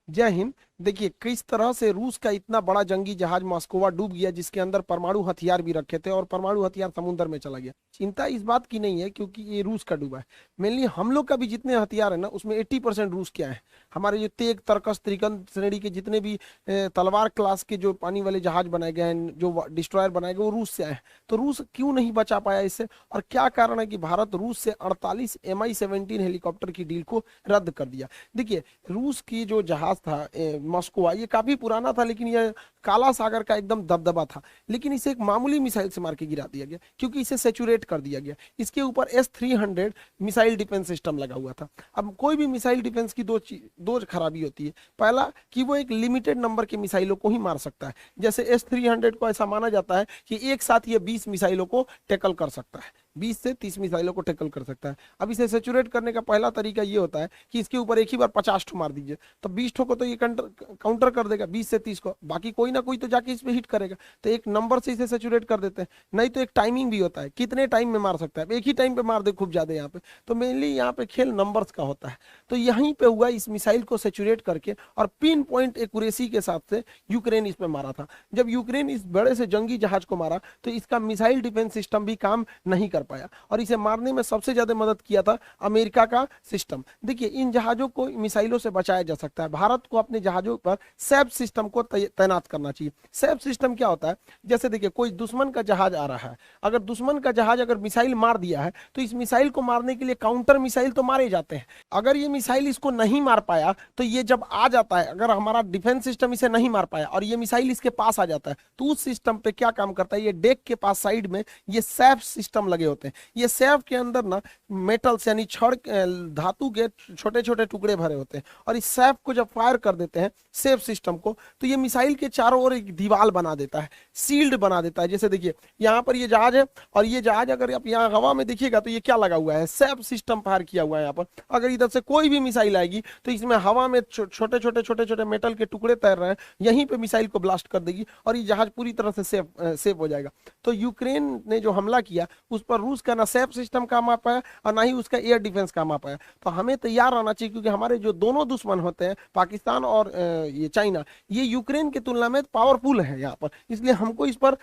जय हिंद। देखिए किस तरह से रूस का इतना बड़ा जंगी जहाज मॉस्कोवा डूब गया, जिसके अंदर परमाणु हथियार भी रखे थे और परमाणु हथियार समुद्र में चला गया। चिंता इस बात की नहीं है क्योंकि ये रूस का डूबा है। मेनली हम लोग का भी जितने हथियार है ना, उसमें 80% रूस के आए हैं। हमारे जो तेग तरकस त्रिकन श्रेणी के जितने भी तलवार क्लास के जो पानी वाले जहाज बनाए गए हैं, जो डिस्ट्रॉयर बनाए गए, वो रूस से आए हैं। तो रूस क्यों नहीं बचा पाया इससे, और क्या कारण है कि भारत रूस से 48 MI-17 हेलीकॉप्टर की डील को रद्द कर दिया। देखिए रूस की जो जहाज था मॉस्कोवा, ये काफी पुराना था, लेकिन ये काला सागर का एकदम दबदबा था। लेकिन इसे एक मामूली मिसाइल से मार के गिरा दिया गया क्योंकि इसे सेचुरेट कर दिया गया। इसके ऊपर S-300 मिसाइल डिफेंस सिस्टम लगा हुआ था। अब कोई भी मिसाइल डिफेंस की दो खराबी होती है। पहला कि वो एक लिमिटेड नंबर के मिसाइलों को ही मार सकता है। जैसे S-300 को ऐसा माना जाता है कि एक साथ ये 20 मिसाइलों को टैकल कर सकता है, 20 से 30 मिसाइलों को टैकल कर सकता है। अब इसे सेचुरेट करने का पहला तरीका ये होता है कि इसके ऊपर एक ही बार 50 ठो मार दीजिए, तो 20 ठो को तो ये काउंटर कर देगा, 20 से 30 को, बाकी कोई ना कोई तो जाके इस पे हिट करेगा। तो एक नंबर से इसे सेचुरेट कर देते हैं। नहीं तो एक टाइमिंग भी होता है, कितने टाइम में मार सकता है, एक ही टाइम पे मार दे खूब ज्यादा यहाँ पे। तो मेनली यहाँ पे खेल नंबर्स का होता है। तो यहीं पे हुआ, इस मिसाइल को सेचुरेट करके और पिन पॉइंट एक्यूरेसी के साथ से यूक्रेन इसमें मारा था। जब यूक्रेन इस बड़े से जंगी जहाज को मारा तो इसका मिसाइल डिफेंस सिस्टम भी काम नहीं कर पाया, और इसे मारने में सबसे ज्यादा मदद किया था अमेरिका का सिस्टम। देखिए इन जहाजों को मिसाइलों से बचाया जा सकता है। भारत को अपने जहाजों पर सैप सिस्टम को तैनात करना चाहिए। सैप सिस्टम क्या होता है, जैसे देखिए कोई दुश्मन का जहाज आ रहा है, अगर दुश्मन का जहाज अगर मिसाइल मार दिया है तो इस मिसाइल को मारने के लिए काउंटर मिसाइल तो मारे जाते हैं। अगर ये मिसाइल इसको नहीं मार पाया तो ये जब आ जाता है, अगर हमारा डिफेंस सिस्टम इसे नहीं मार पाया और ये मिसाइल इसके पास आ जाता है, तो उस सिस्टम पे क्या काम करता है, ये डेक के पास साइड में ये सैप सिस्टम लगे होते हैं। ये सैप के अंदर ना मेटल्स यानी छड़ धातु के छोटे छोटे टुकड़े भरे होते हैं, और इस सैप को जब फायर कर देते हैं सेफ सिस्टम को, तो ये मिसाइल के चारों ओर एक दीवार बना देता है, सील्ड बना देता है। जैसे देखिए यहाँ पर ये जहाज है, और ये जहाज अगर आप यहाँ हवा में देखिएगा तो ये क्या लगा हुआ है, सैप सिस्टम फायर किया हुआ है यहाँ पर। अगर इधर से कोई भी मिसाइल आएगी तो इसमें हवा में छोटे छोटे मेटल के टुकड़े तैर रहे हैं, यहीं पे मिसाइल को ब्लास्ट कर देगी और ये जहाज पूरी तरह से सेफ हो जाएगा। तो यूक्रेन ने जो हमला किया उस पर रूस का ना सैप सिस्टम काम आ पाया और ना ही उसका एयर डिफेंस काम आ पाया। तो हमें तैयार रहना चाहिए, क्योंकि हमारे जो दोनों दुश्मन होते हैं पाकिस्तान और ये चाइना, ये यूक्रेन की तुलना में पावरफुल है यहाँ पर। इसलिए हमको इस पर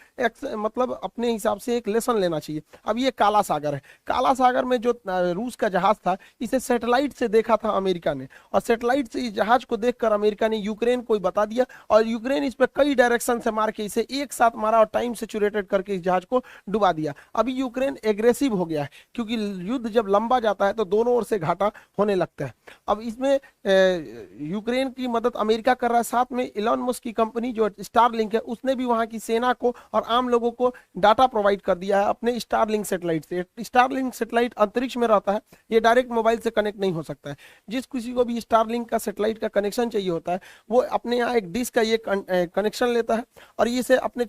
मतलब अपने हिसाब से एक लेसन लेना चाहिए। अब ये काला सागर है, काला सागर में जो रूस का जहाज था, इसे सैटेलाइट से देखा था अमेरिका ने, और सैटेलाइट से इस जहाज को देखकर अमेरिका ने यूक्रेन को बता दिया, और यूक्रेन इस पर कई डायरेक्शन से मार के इसे एक साथ मारा और टाइम सेचुरेटेड करके इस जहाज को डुबा दिया। अभी यूक्रेन एग्रेसिव हो गया है, क्योंकि युद्ध जब लंबा जाता है तो दोनों ओर से घाटा होने लगता है। अब इसमें यूक्रेन की मदद अमेरिका कर रहा है, साथ में इलॉन मस्क की कंपनी जो स्टारलिंक है, उसने भी वहां की सेना को और आम लोगों को डाटा प्रोवाइड कर दिया है अपने स्टारलिंक सेटेलाइट से। स्टारलिंक सेटेलाइट अंतरिक्ष में रहता है, ये डायरेक्ट मोबाइल से कनेक्ट नहीं हो सकता है। जिस किसी को भी स्टारलिंक का सेटेलाइट का कनेक्शन चाहिए होता है, वो अपने यहाँ एक डिश का ये कनेक्शन लेता है, और इसे अपने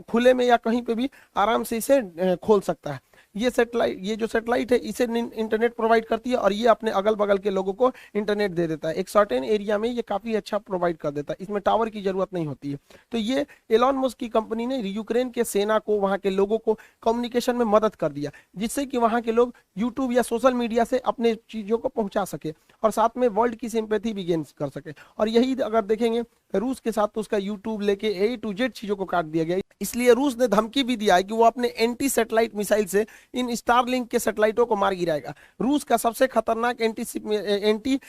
खुले में या कहीं पे भी आराम से इसे खोल सकता है। ये सेटेलाइट, ये जो सेटेलाइट है, इसे इंटरनेट प्रोवाइड करती है, और ये अपने अगल बगल के लोगों को इंटरनेट दे देता है। एक सर्टेन एरिया में ये काफी अच्छा प्रोवाइड कर देता है, इसमें टावर की जरूरत नहीं होती है। तो ये एलॉन मस्क की कंपनी ने यूक्रेन के सेना को, वहां के लोगों को कम्युनिकेशन में मदद कर दिया, जिससे कि वहां के लोग यूट्यूब या सोशल मीडिया से अपने चीजों को पहुंचा सके, और साथ में वर्ल्ड की सिंपैथी भी गेन कर सके। और यही अगर देखेंगे रूस के साथ, तो उसका यूट्यूब लेके A to Z चीजों को काट दिया गया। इसलिए रूस ने धमकी भी दिया है कि वो अपने एंटी सैटेलाइट मिसाइल से इन स्टारलिंक के सैटेलाइटों को मार गिराएगा। रूस का सबसे खतरनाक एंटी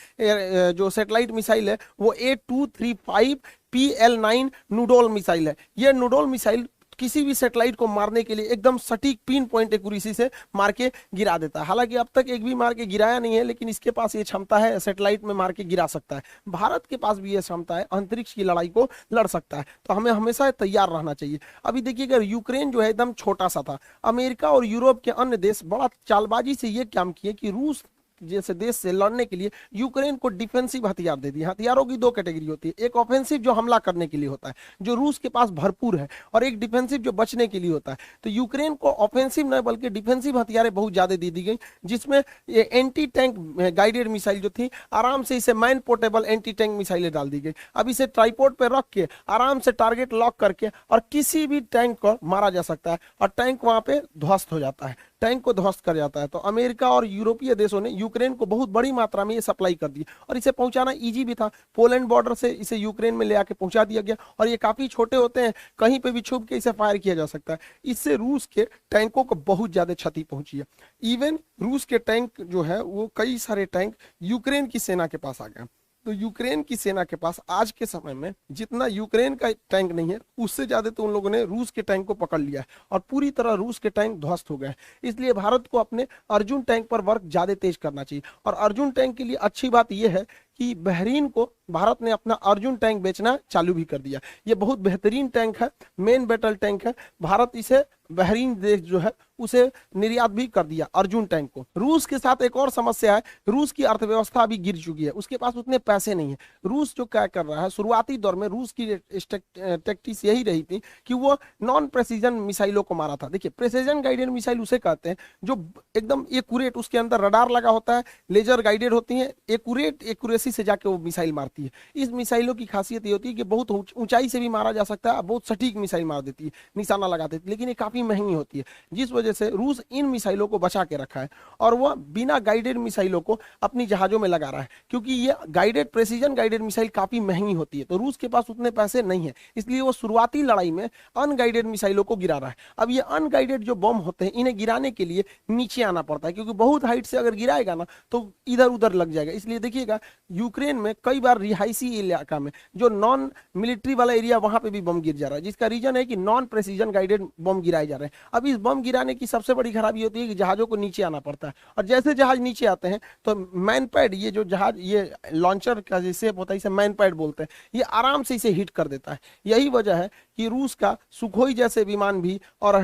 जो सैटेलाइट मिसाइल है वो A235 PL9 नूडोल मिसाइल है। यह नूडोल मिसाइल किसी भी सैटेलाइट को मारने के लिए एकदम सटीक पिन पॉइंट एक्यूरेसी से मार के गिरा देता है। हालांकि अब तक एक भी मार के गिराया नहीं है, लेकिन इसके पास ये क्षमता है, सैटेलाइट में मार के गिरा सकता है। भारत के पास भी ये क्षमता है, अंतरिक्ष की लड़ाई को लड़ सकता है। तो हमें हमेशा तैयार रहना चाहिए। अभी देखिएगा यूक्रेन जो है एकदम छोटा सा था, अमेरिका और यूरोप के अन्य देश बड़ा चालबाजी से ये काम किए कि रूस जैसे देश से लड़ने के लिए यूक्रेन को डिफेंसिव हथियार दे दिए। हथियारों की दो कैटेगरी होती है, एक ऑफेंसिव जो हमला करने के लिए होता है, जो रूस के पास भरपूर है, और एक डिफेंसिव जो बचने के लिए होता है। तो यूक्रेन को ऑफेंसिव न बल्कि डिफेंसिव हथियारें बहुत ज्यादा दे दी गई, जिसमें ये एंटी टैंक गाइडेड मिसाइल जो थी, आराम से इसे मैन पोर्टेबल एंटी टैंक मिसाइलें डाल दी गई। अब इसे ट्राइपोड पे रख के आराम से टारगेट लॉक करके और किसी भी टैंक को मारा जा सकता है, और टैंक वहां पे ध्वस्त हो जाता है। टैंक को ध्वस्त कर जाता है। तो अमेरिका और यूरोपीय देशों ने यूक्रेन को बहुत बड़ी मात्रा में ये सप्लाई कर दी और इसे पहुंचाना इजी भी था। पोलैंड बॉर्डर से इसे यूक्रेन में ले आके पहुंचा दिया गया और ये काफी छोटे होते हैं, कहीं पे भी छुप के इसे फायर किया जा सकता है। इससे रूस के टैंकों को बहुत ज्यादा क्षति पहुंची है। इवन रूस के टैंक जो है वो कई सारे टैंक यूक्रेन की सेना के पास आ गए। तो यूक्रेन की सेना के पास आज के समय में जितना यूक्रेन का टैंक नहीं है, उससे ज्यादा तो उन लोगों ने रूस के टैंक को पकड़ लिया है और पूरी तरह रूस के टैंक ध्वस्त हो गए। इसलिए भारत को अपने अर्जुन टैंक पर वर्क ज्यादा तेज करना चाहिए। और अर्जुन टैंक के लिए अच्छी बात यह है कि बहरीन को भारत ने अपना अर्जुन टैंक बेचना चालू भी कर दिया। ये बहुत बेहतरीन टैंक है, मेन बैटल टैंक है। भारत इसे बहरीन देश जो है उसे निर्यात भी कर दिया अर्जुन टैंक को। रूस के साथ एक और समस्या है, रूस की अर्थव्यवस्था अभी गिर चुकी है, उसके पास उतने पैसे नहीं है। रूस जो क्या कर रहा है, शुरुआती दौर में रूस की टैक्टिक्स यही रही थी कि वो नॉन प्रेसिजन मिसाइलों को मारा था। देखिए, प्रेसिजन गाइडेड मिसाइल उसे कहते हैं जो एकदम एक्यूरेट, उसके अंदर रडार लगा होता है, लेजर गाइडेड होती है, एक्यूरेसी से जाके वो मिसाइल मारती है। इस मिसाइलों की खासियत ये होती है कि बहुत ऊंचाई से भी मारा जा सकता है, बहुत सटीक मिसाइल मार देती है, निशाना लगा देती है, लेकिन ये काफी महंगी होती है, जिस वजह से रूस इन मिसाइलों को बचा के रखा है और वह बिना गाइडेड मिसाइलों को अपनी जहाजों में लगा रहा है, क्योंकि ये गाइडेड, प्रेसिजन गाइडेड मिसाइल काफी महंगी होती है। तो रूस के पास उतने पैसे नहीं है, इसलिए वो शुरुआती लड़ाई में अनगाइडेड मिसाइलों को गिरा रहा है। अब ये अनगाइडेड जो बम होते हैं, इन्हें गिराने के लिए नीचे आना पड़ता है, क्योंकि बहुत हाइट से अगर गिराएगा ना तो इधर उधर लग जाएगा। इसलिए देखिएगा यूक्रेन में कई बार रिहायशी इलाका में जो नॉन मिलिट्री वाला एरिया, वहां पे भी बम गिर जा रहा है, जिसका रीजन है कि नॉन प्रेसिजन गाइडेड बम गिराए जा रहे हैं। अब इस बम गिराने की सबसे बड़ी खराबी होती है कि जहाजों को नीचे आना पड़ता है, और जैसे जहाज नीचे आते हैं तो मैन पैड, ये जो जहाज, ये लॉन्चर का जैसे होता है, इसे मैन पैड बोलते हैं, ये आराम से इसे हिट कर देता है। यही वजह है कि रूस का सुखोई जैसे विमान भी और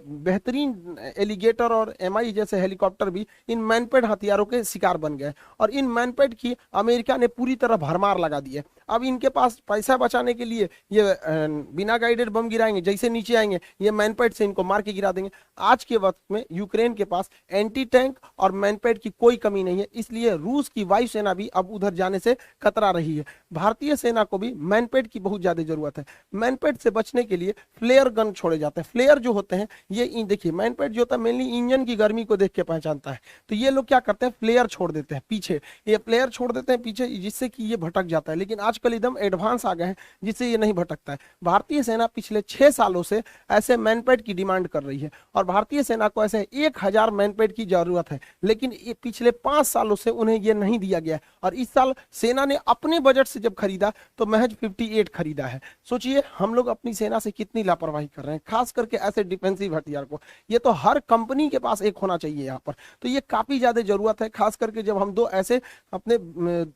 बेहतरीन एलिगेटर और एमआई जैसे हेलीकॉप्टर भी इन मैनपेड हथियारों के शिकार बन गए और इन मैनपेड की अमेरिका ने पूरी तरह भरमार लगा दी है। अब इनके पास पैसा बचाने के लिए ये बिना गाइडेड बम गिराएंगे, जैसे नीचे आएंगे ये मैनपेड से इनको मार के गिरा देंगे। आज के वक्त में यूक्रेन के पास एंटी टैंक और मैनपेड की कोई कमी नहीं है, इसलिए रूस की वायुसेना भी अब उधर जाने से कतरा रही है। भारतीय सेना को भी मैनपेड की बहुत ज्यादा जरूरत है। मैनपेड से बचने के लिए फ्लेयर गन छोड़े जाते हैं। फ्लेयर जो होते हैं ये देखिए, मैनपेड जो होता है मेनली इंजन की गर्मी को देख के पहचानता है, तो ये लोग क्या करते हैं, फ्लेयर छोड़ देते हैं पीछे, ये फ्लेयर छोड़ देते हैं पीछे, जिससे कि ये भटक जाता है। लेकिन आजकल एकदम एडवांस आ गए हैं जिससे ये नहीं भटकता है। भारतीय सेना पिछले 6 सालों से ऐसे मैनपेड की डिमांड कर रही है और भारतीय सेना को ऐसे 1000 मैनपेड की जरूरत है, लेकिन पिछले 5 सालों से उन्हें यह नहीं दिया गया और इस साल सेना ने अपने बजट से जब खरीदा तो महज 58 खरीदा है। सोचिए हम लोग अपनी सेना से कितनी लापरवाही कर रहे हैं, खास करके ऐसे डिफेंसिव हथियार को। ये तो हर कंपनी के पास एक होना चाहिए यहाँ पर, तो ये काफी ज्यादा जरूरत है, खास करके जब हम दो ऐसे अपने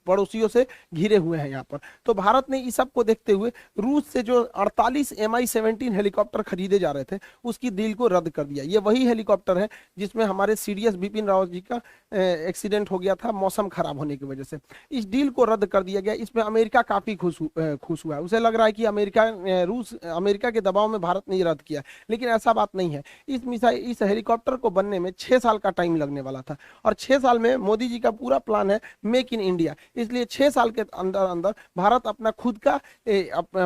पड़ोसियों से घिरे हुए हैं यहाँ पर। तो भारत ने इस सब को देखते हुए रूस से जो 48 Mi-17 हेलीकॉप्टर खरीदे जा रहे थे उसकी डील को रद्द कर दिया। ये वही हेलीकॉप्टर है जिसमें हमारे सीडीएस बिपिन रावत जी का एक्सीडेंट हो गया था मौसम खराब होने की वजह से। इस डील को रद्द कर दिया गया। इसमें अमेरिका काफी खुश हुआ है, उसे लग रहा है कि अमेरिका के दबाव में भारत ने रद्द किया, लेकिन ऐसा बात नहीं है। इस हेलीकॉप्टर को बनने में 6 साल का टाइम लगने वाला था और 6 साल में मोदी जी का पूरा प्लान है मेक इन इंडिया, इसलिए 6 साल के अंदर अंदर भारत अपना खुद का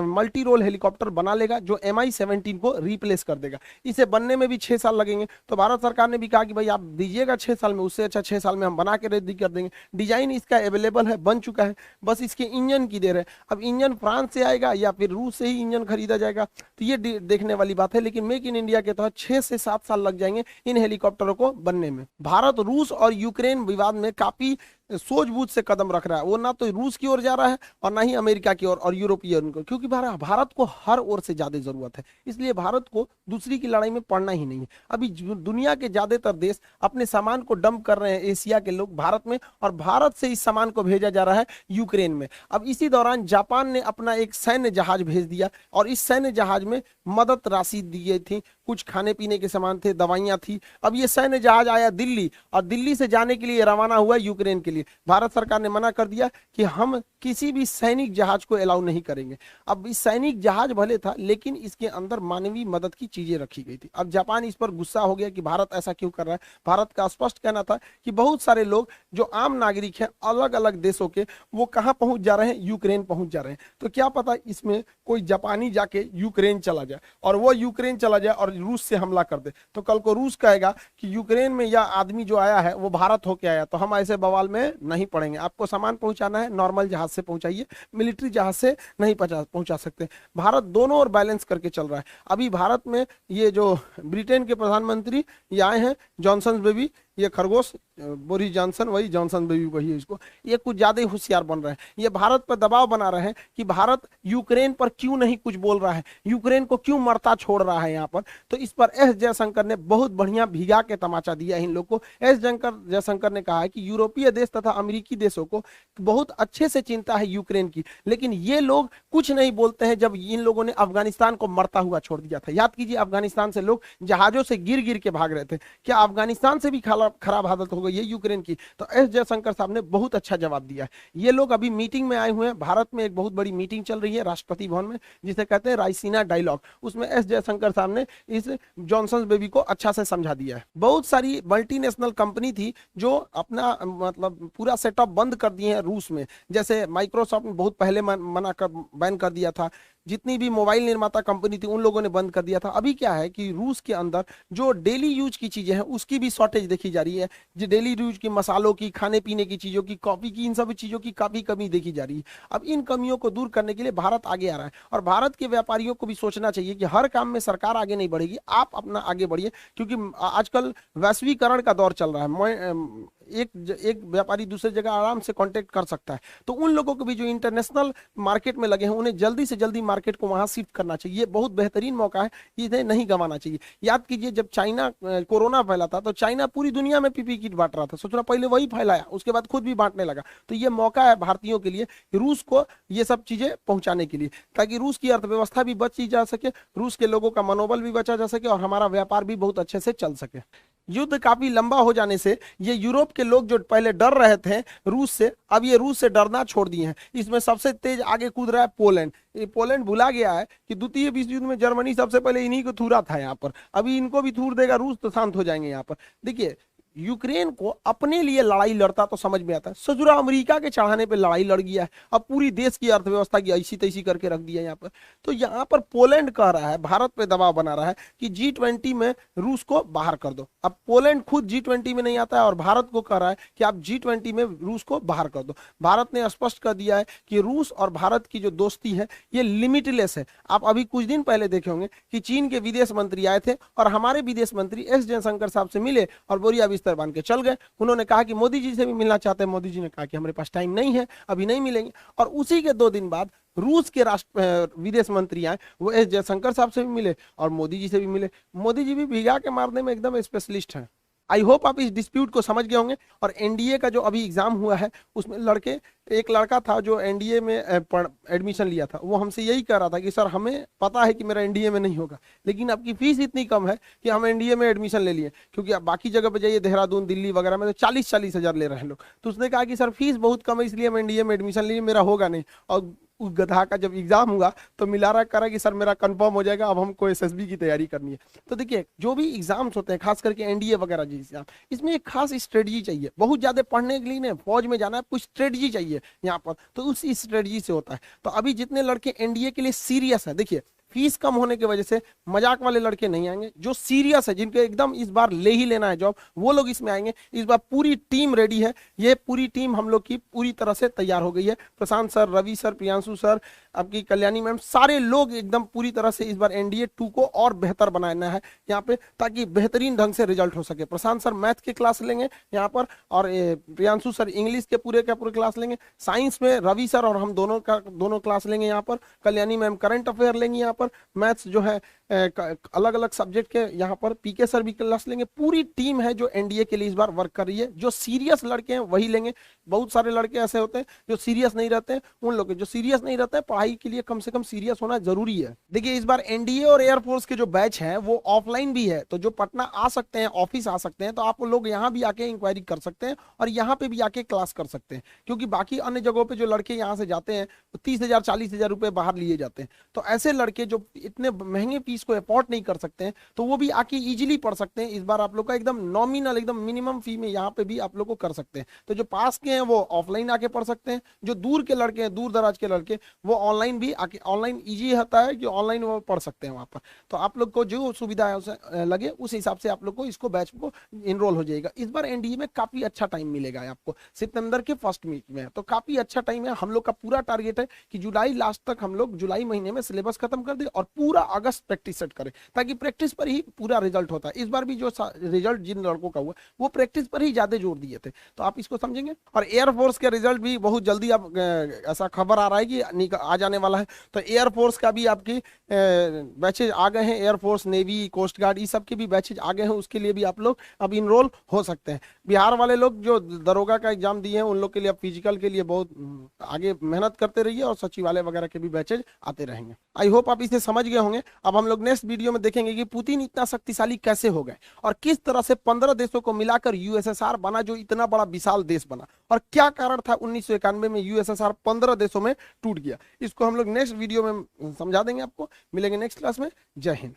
मल्टी रोल हेलीकॉप्टर बना लेगा जो Mi-17 को रिप्लेस कर देगा। इसे बनने में भी 6 साल लगेंगे, तो भारत सरकार ने भी कहा कि भाई आप दीजिएगा 6 साल में, उससे अच्छा 6 साल में हम बना के रेडी कर देंगे। डिजाइन इसका अवेलेबल है, बन चुका है, बस इसके इंजन की देर है। अब इंजन फ्रांस से आएगा या फिर रूस से ही इंजन खरीदा जाएगा तो ये देखने वाली बात है, लेकिन मेक इन इंडिया के तहत 6 से 7 साल लग जाएंगे इन हेलीकॉप्टरों को बनने में। भारत रूस और यूक्रेन विवाद में काफी सूझबूझ से कदम रख रहा है, वो ना तो रूस की ओर जा रहा है और ना ही अमेरिका की ओर और यूरोपीय को, क्योंकि भारत को हर ओर से ज्यादा जरूरत है, इसलिए भारत को दूसरी की लड़ाई में पड़ना ही नहीं है। अभी दुनिया के ज्यादातर देश अपने सामान को डंप कर रहे हैं, एशिया के लोग भारत में, और भारत से इस सामान को भेजा जा रहा है यूक्रेन में। अब इसी दौरान जापान ने अपना एक सैन्य जहाज भेज दिया और इस सैन्य जहाज में मदद राशि दी गई थी, कुछ खाने पीने के सामान थे, दवाइयां थी। अब ये सैन्य जहाज आया दिल्ली और दिल्ली से जाने के लिए रवाना हुआ यूक्रेन के लिए। भारत सरकार ने मना कर दिया कि हम किसी भी सैनिक जहाज को अलाउ नहीं करेंगे। अब इस सैनिक जहाज भले था लेकिन इसके अंदर मानवीय मदद की चीजें रखी गई थी। अब जापान इस पर गुस्सा हो गया कि भारत ऐसा क्यों कर रहा है। भारत का स्पष्ट कहना था कि बहुत सारे लोग जो आम नागरिक हैं अलग अलग देशों के, वो कहां पहुंच जा रहे हैं, यूक्रेन पहुंच जा रहे हैं। तो क्या पता इसमें कोई जापानी जाके यूक्रेन चला जाए और वो यूक्रेन चला जाए और रूस से हमला कर दे, तो कल को रूस कहेगा कि यूक्रेन में यह आदमी जो आया है वो भारत होके आया, तो हम ऐसे बवाल में नहीं पड़ेंगे। आपको सामान पहुंचाना है नॉर्मल जहाज से पहुंचाइए, मिलिट्री जहाज से नहीं पहुंचा सकते। भारत दोनों ओर बैलेंस करके चल रहा है। अभी भारत में ये जो ब्रिटेन के प्रधानमंत्री ये आए हैं, जॉनसन बेबी, ये खरगोश बोरिस जॉनसन, वही जॉनसन बेबी वही है इसको, ये कुछ ज्यादा ही होशियार बन रहे हैं। ये भारत पर दबाव बना रहे हैं कि भारत यूक्रेन पर क्यों नहीं कुछ बोल रहा है, यूक्रेन को क्यों मरता छोड़ रहा है यहाँ पर। तो इस पर एस जयशंकर ने बहुत बढ़िया भिगा के तमाचा दिया है इन लोग को। एस जयशंकर ने कहा है कि यूरोपीय देश तथा अमेरिकी देशों को बहुत अच्छे से चिंता है यूक्रेन की, लेकिन ये लोग कुछ नहीं बोलते हैं जब इन लोगों ने अफगानिस्तान को मरता हुआ छोड़ दिया था। याद कीजिए, अफगानिस्तान से लोग जहाजों से गिर गिर के भाग रहे थे। क्या अफगानिस्तान से भी खराब हालत हो गई है यूक्रेन की? तो एस जयशंकर साहब ने बहुत अच्छा जवाब दिया है। ये लोग अभी मीटिंग में आए हुए हैं, भारत में एक बहुत बड़ी मीटिंग चल रही है राष्ट्रपति भवन में, जिसे कहते हैं रायसीना डायलॉग। उसमें एस जयशंकर साहब ने इस जॉनसन बेबी को अच्छा से समझा दिया है। बहुत सारी मल्टीनेशनल कंपनी थी जो अपना मतलब पूरा सेटअप बंद कर दिए हैं रूस में, जैसे माइक्रोसॉफ्ट ने बहुत पहले मना कर बैन कर दिया था। जितनी भी मोबाइल निर्माता कंपनी थी उन लोगों ने बंद कर दिया था। अभी क्या है कि रूस के अंदर जो डेली यूज की चीजें हैं उसकी भी शॉर्टेज देखी जा रही है। जो डेली यूज की मसालों की, खाने पीने की चीजों की, कॉफी की, इन सब चीजों की काफी कमी देखी जा रही है। अब इन कमियों को दूर करने के लिए भारत आगे आ रहा है और भारत के व्यापारियों को भी सोचना चाहिए कि हर काम में सरकार आगे नहीं बढ़ेगी, आप अपना आगे बढ़िए, क्योंकि आजकल वैश्वीकरण का दौर चल रहा है। एक व्यापारी दूसरे जगह आराम से कांटेक्ट कर सकता है। तो उन लोगों को भी जो इंटरनेशनल मार्केट में लगे हैं उन्हें जल्दी से जल्दी मार्केट को वहां शिफ्ट करना चाहिए। ये बहुत बेहतरीन मौका है, इन्हें नहीं गंवाना चाहिए। याद कीजिए, जब चाइना कोरोना फैला था तो चाइना पूरी दुनिया में पीपी किट बांट रहा था, सोच रहा पहले वही फैलाया, उसके बाद खुद भी बांटने लगा। तो ये मौका है भारतीयों के लिए रूस को ये सब चीजें पहुंचाने के लिए, ताकि रूस की अर्थव्यवस्था भी बची जा सके, रूस के लोगों का मनोबल भी बचा जा सके और हमारा व्यापार भी बहुत अच्छे से चल सके। युद्ध काफी लंबा हो जाने से ये यूरोप के लोग जो पहले डर रहे थे रूस से, अब ये रूस से डरना छोड़ दिए हैं। इसमें सबसे तेज आगे कूद रहा है पोलैंड। ये पोलैंड भुला गया है कि द्वितीय विश्व युद्ध में जर्मनी सबसे पहले इन्हीं को थूरा था यहाँ पर, अभी इनको भी थूर देगा रूस तो शांत हो जाएंगे यहाँ पर। देखिए, यूक्रेन को अपने लिए लड़ाई लड़ता तो समझ में आता है, सजुरा अमेरिका के चढ़ाने पे लड़ाई लड़ गया है, अब पूरी देश की अर्थव्यवस्था की ऐसी तैसी करके रख दिया यहाँ पर। तो यहाँ पर पोलैंड कह रहा है, भारत पे दबाव बना रहा है कि G20 में रूस को बाहर कर दो। अब पोलैंड खुद G20 में नहीं आता है और भारत को कह रहा है कि आप G20 में रूस को बाहर कर दो। भारत ने स्पष्ट कर दिया है कि रूस और भारत की जो दोस्ती है ये लिमिटलेस है। आप अभी कुछ दिन पहले देखे होंगे कि चीन के विदेश मंत्री आए थे और हमारे विदेश मंत्री एस जयशंकर साहब से मिले और बोरिया बिस्तर बांध के चल गए। उन्होंने कहा कि मोदी जी से भी मिलना चाहते हैं, मोदी जी ने कहा कि हमारे पास टाइम नहीं है, अभी नहीं मिलेंगे। और उसी के 2 दिन बाद रूस के विदेश मंत्री आए, वो एस जयशंकर साहब से भी मिले और मोदी जी से भी मिले। मोदी जी भी भिगा के मारने में एकदम स्पेशलिस्ट हैं। आई होप आप इस डिस्प्यूट को समझ गए होंगे। और एनडीए का जो अभी एग्जाम हुआ है उसमें एक लड़का था जो एनडीए में एडमिशन लिया था, वो हमसे यही कह रहा था कि सर हमें पता है कि मेरा एनडीए में नहीं होगा, लेकिन आपकी फीस इतनी कम है कि हम एनडीए में एडमिशन ले लिए, क्योंकि आप बाकी जगह पे जाइए देहरादून, दिल्ली वगैरह में तो 40-40 हजार ले रहे हैं लोग। तो उसने कहा कि सर फीस बहुत कम है इसलिए हम एनडीए में एडमिशन लिए, मेरा होगा नहीं। और उस गधा का जब एग्जाम हुआ तो मिला रहा करा कि सर मेरा कंफर्म हो जाएगा, अब हमको एसएसबी की तैयारी करनी है। तो देखिए, जो भी एग्जाम्स होते हैं खास करके एनडीए वगैरह जी एग्जाम, इसमें एक खास स्ट्रेटजी चाहिए। बहुत ज्यादा पढ़ने के लिए नहीं, फौज में जाना है, कुछ स्ट्रेटजी चाहिए यहाँ पर, तो उस स्ट्रेटजी से होता है। तो अभी जितने लड़के एनडीए के लिए सीरियस है, देखिए फीस कम होने की वजह से मजाक वाले लड़के नहीं आएंगे, जो सीरियस है, जिनको एकदम इस बार ले ही लेना है जॉब, वो लोग इसमें आएंगे। इस बार पूरी टीम रेडी है, ये पूरी टीम हम लोग की पूरी तरह से तैयार हो गई है। Prashant sir, Ravi sir, Priyanshu sir, आपकी कल्याणी मैम, सारे लोग एकदम पूरी तरह से इस बार एनडीए 2 को और बेहतर बनाना है यहाँ पे, ताकि बेहतरीन ढंग से रिजल्ट हो सके। प्रशांत सर मैथ के क्लास लेंगे यहाँ पर और प्रियांशु सर इंग्लिश के पूरे क्लास लेंगे। साइंस में रवि सर और हम दोनों क्लास लेंगे यहाँ पर। कल्याणी मैम करंट अफेयर लेंगे यहाँ पर। मैथ्स जो है अलग अलग सब्जेक्ट के यहाँ पर पीके सर भी क्लास लेंगे। पूरी टीम है जो एनडीए के लिए इस बार वर्क कर रही है। जो सीरियस लड़के हैं वही लेंगे। बहुत सारे लड़के ऐसे होते हैं जो सीरियस नहीं रहते हैं, उन लोग जो सीरियस नहीं रहते हैं पढ़ाई के लिए कम से कम सीरियस होना जरूरी है। देखिए, इस बार एनडीए और एयरफोर्स के जो बैच हैं वो ऑफलाइन भी है, तो जो पटना आ सकते हैं, ऑफिस आ सकते हैं, तो आप लोग यहाँ भी आके इंक्वायरी कर सकते हैं और यहाँ पे भी आके क्लास कर सकते हैं। क्योंकि बाकी अन्य जगहों पे जो लड़के यहाँ से जाते हैं 30,000 40,000 रुपए बाहर लिए जाते हैं। तो ऐसे लड़के जो इतने महंगे फीस को अफोर्ड नहीं कर सकते हैं तो वो भी आके इजीली पढ़ सकते हैं। इस बार आप लोग का एकदम नॉमिनल, एकदम मिनिमम फी में यहाँ पे भी आप लोग को कर सकते हैं। तो जो पास के हैं वो ऑफलाइन आके पढ़ सकते हैं, जो दूर के लड़के हैं, दूर दराज के लड़के, वो ऑनलाइन भी आके, ऑनलाइन ईजी होता है कि ऑनलाइन वो पढ़ सकते हैं वहाँ पर। तो आप लोग को जो सुविधा है उसे लगे उस हिसाब से आप लोग को इसको बैच को इनरोल हो जाएगा। इस बार एनडीए में काफी अच्छा टाइम मिलेगा आपको, सितंबर के फर्स्ट वीक में, तो काफी अच्छा टाइम है। हम लोग का पूरा टारगेट है कि जुलाई लास्ट तक हम लोग जुलाई महीने में सिलेबस खत्म कर दे और पूरा अगस्त प्रैक्टिस सेट करें, ताकि प्रैक्टिस पर ही पूरा रिजल्ट होता है। इस बार भी जो रिजल्ट जिन लड़कों का हुआ वो प्रैक्टिस पर ही ज्यादा जोर दिए थे, तो आप इसको समझेंगे। और एयरफोर्स के रिजल्ट भी बहुत जल्दी अब ऐसा खबर आ रहा है कि आ जाने वाला है, तो एयरफोर्स का भी आपकी बैचेज आ गए हैं। एयरफोर्स, नेवी, कोस्ट गार्ड, ये सब के भी बैचेज आ गए हैं, उसके लिए भी आप लोग अब इनरोल हो सकते हैं। बिहार वाले लोग जो दरोगा का एग्जाम दिए हैं उन लोग के लिए अब फिजिकल के लिए बहुत आगे मेहनत करते रहिए, और सचिवालय वगैरह के भी बैचेज आते रहेंगे। आई होप आप इसे समझ गए होंगे। अब हम लोग नेक्स्ट वीडियो में देखेंगे कि पुतिन इतना शक्तिशाली कैसे हो गए और किस तरह से 15 देशों को मिलाकर यूएसएसआर बना, जो इतना बड़ा विशाल देश बना, और क्या कारण था 1991 में यूएसएसआर 15 देशों में टूट गया। इसको हम लोग नेक्स्ट वीडियो में समझा देंगे आपको। मिलेंगे नेक्स्ट क्लास में। जय हिंद।